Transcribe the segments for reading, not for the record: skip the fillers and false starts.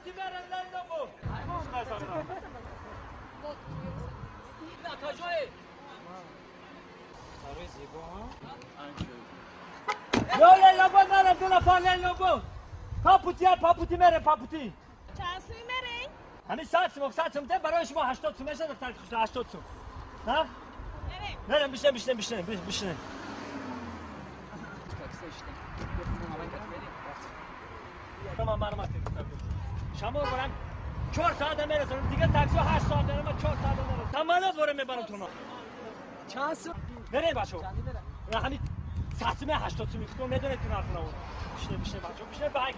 پاپوتی برن لندن بو نه کجای آره زیبا یا لندن نرم 2 نفر لندن بو پاپوتی میره پاپوتی چند سوی میرین؟ همین 100 سوم برای شما 80 سوم میشه دکتر 80 سوم نه بریم بشین تمام معلومات شما برم 4 ساعت میرسونم دیگه تاکسی 8 ساعت دارم 4 ساعت میرسونم تمام برم میبرم تو ما چند سو بریم بچه‌ها همین ساعت 80 سوم میگم میدونید تو نرخ اون بشین بچه‌ها بشین بایک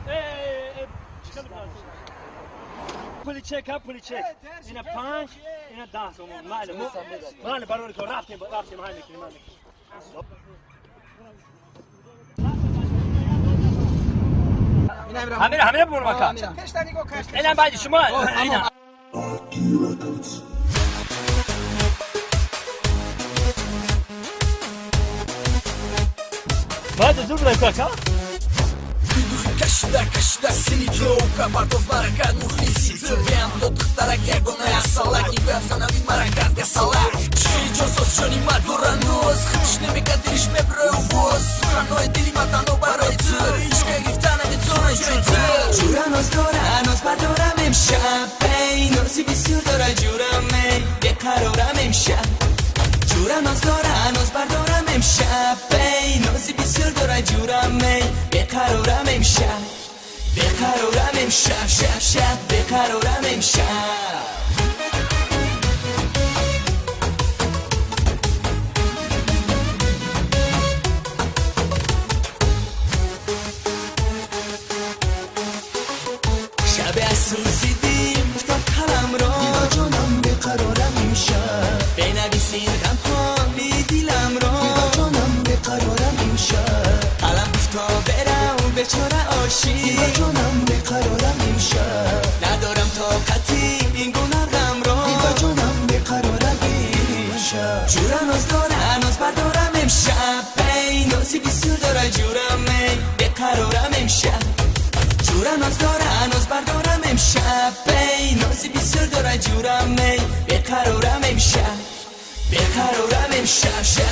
بریم پولی چک اینا 5 اینا 10 تومان مال برای تو رفتیم همین میکنیم همین برو مکان اینا بعد شما اینا بعد زور لکا Кашда синитроука Бартов маракат мухлиси Цурбиам до тхтара гергона я салак Ни беавзана вид маракат я салак Чили джосос чони мадуранос Хтиш немекадириш меброю воз Суханой дили матано барой цыр Ишка грифтана вицона жуй цыр Джуранос доранос бардорам эмшаб Эй, носи бисюр дора джурам эй Бекарорам эмшаб جورانوز بردارم امشب ای نازی بسیار داره جورم ای بقرارم امشب شب بقرارم امشب شب اسوزیدیم افتاد کلم را دیوا جانم بقرارم امشب بنویسین غمها بی دیلم را دیوا جانم بقرارم امشب قلم گفتا برم بیچاره عاشق دیوا جانم بقرارم امشب ندارم طاقتی این گناه غم را دیوا جانم بقرارم امشب جورانوز بردارم امشب ای نازی بسیار داره جورم ای بقرارم امشب جورانوز بردارم امشب ای نازی بسیار داره جورم ای بقرارم امشب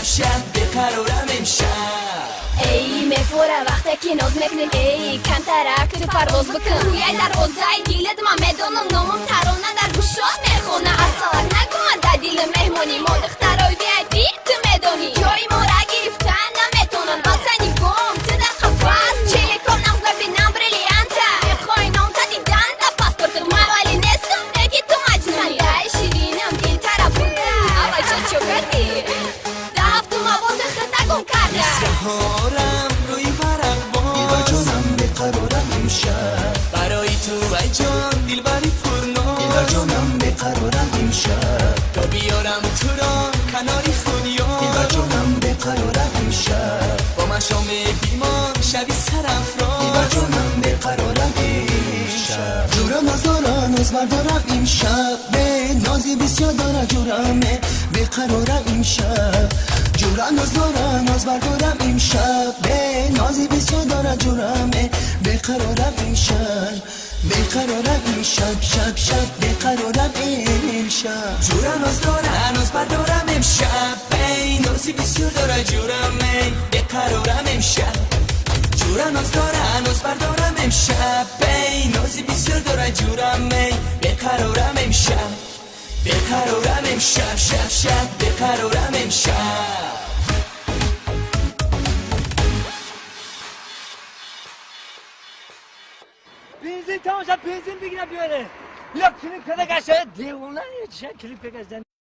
شب بقرارم امشب ای میفوره وقتی که ناز میکنین ای کم ترک تو پرواز بکن رویای در اوزای دیلت من میدونم نامم ترانه در گوشات میخونه اصلا نگو من در دیل مهمونی ما دخترای ویپی تو میدونی جای ما را گرفتن نمیتونن بسنی گم تو در قفص چلی کن نمز ببینم بریلیانته میخوای نام تا دیدن تا پاسپورت من ولی نیستم نگی تو مجنون دای شیرینم دیل طرفونه آقای چو کردی دفتو ما بود خطا گم کرده هارم روی ورق باز دیوا جانم بقرارم امشب برای تو ای جان دلبری پرناز دیوا جانم بقرارم امشب تا بیارم تو را کناری خونیا دیوا جانم بقرارم امشب با مشام بیمان شبی سرافراز دیوا جانم بقرارم امشب جورانوز بردارم امشب به نازی بسیار داره جورمه بقرارم امشب جورانوز بردارم امشب به نازی بسیار داره جورمه بقرارم امشب شب بقرارم امشب جورانوز بردارم امشب به نازی بسیار داره جورمه بقرارم امشب جورانوز بردارم امشب به نازی بسیار داره جورمه بقرارم امشب شب بقرارم امشب بنزین تمام شد بنزین بگیرم بیاره یا کلیپ کده گشته دیوونه چه کلیپ گشته